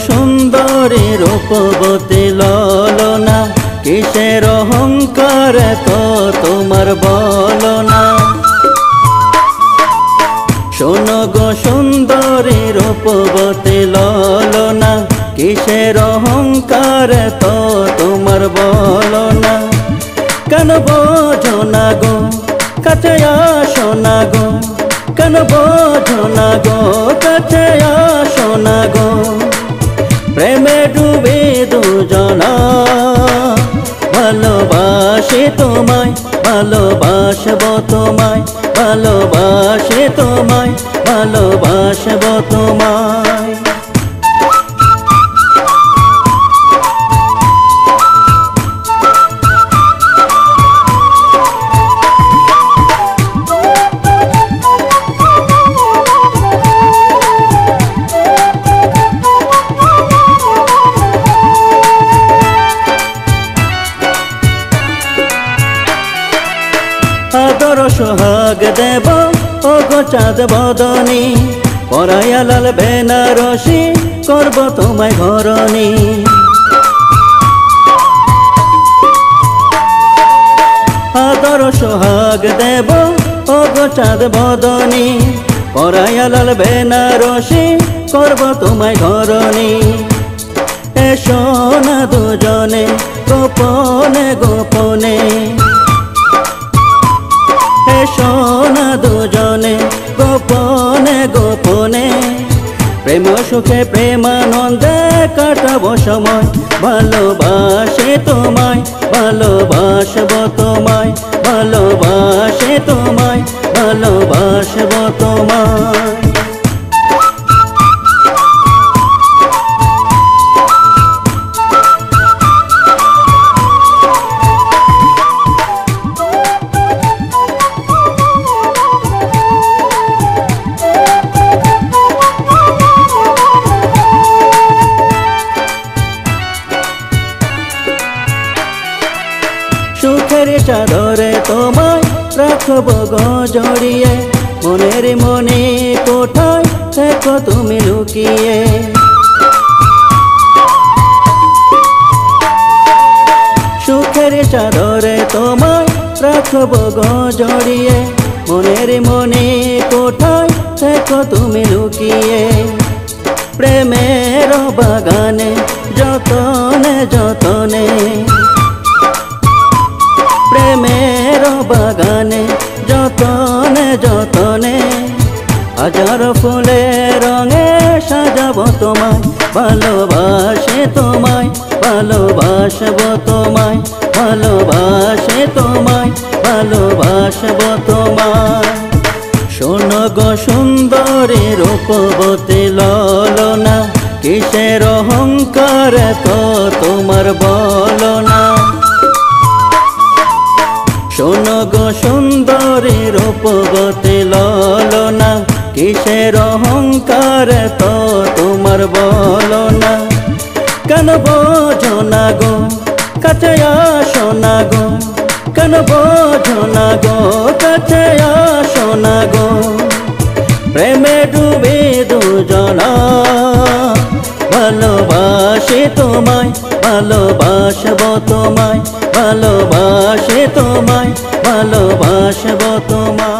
সুন্দরী রূপবতী ললনা, কিসের অহংকার তো তোমার বলনা। শোনো গো সুন্দরী রূপবতী ললনা, কিসের অহংকার তো তোমার বলনা। কেন বোঝো না গো, কাছে আসো না গো, কেন বোঝো না গো, কাছে আসো না গো। প্রেমে ডুবে দুজনা, ভালোবাসি তোমায়, ভালোবাসব তোমায়, ভালোবাসি তোমায়, ভালোবাসব তোমায়। আদর সোহাগ দেব ও গো চাঁদ বদনী, পরাইয়া লাল বেনারসি করব তোমায় ঘরণী। আদর সোহাগ দেব ও গো চাঁদ বদনী, পরাইয়া লাল বেনারসি করব তোমায় ঘরণী। এসো না দুজনে গোপনে গোপনে, এসো না দুজনে গোপনে গোপনে। প্রেম সুখে প্রেমানন্দে কাটাবো সময়, ভালোবাসি তোমায়, ভালোবাসব তোমায়, ভালোবাসি তোমায়, ভালোবাসব তোমায়। সুখের চাদরে তোমায় রাখব গো জড়িয়ে, মনের মনে কোথায় দেখো তুমি লুকিয়ে। সুখের চাদরে তোমায় রাখব গো জড়িয়ে, মনের মনে কোথায় দেখো তুমি লুকিয়ে। প্রেমের বাগানে যতনে যতনে, প্রেমের বাগানে যতনে যতনে। হাজার ফুলের রঙে সাজাবো তোমায়, ভালোবাসি তোমায়, ভালোবাসব তোমায়, ভালোবাসি তোমায়, ভালোবাসব তোমায়। শোনো গো সুন্দরী রূপবতী ললনা, কিসের অহংকার তো তোমার বলনা। শোনো গো সুন্দরী রূপবতী ললনা, কিসের অহংকার তো তোমার বলনা। কেন বোঝো না গো, কাছে আসো না গো, কেন বোঝো না গো, কাছে আসো না গো। প্রেমে ডুবে দুজনা, ভালোবাসি তোমায়, ভালোবাসব তোমায়, ভালোবাসি তোমায়, ভালোবাসব তোমায়।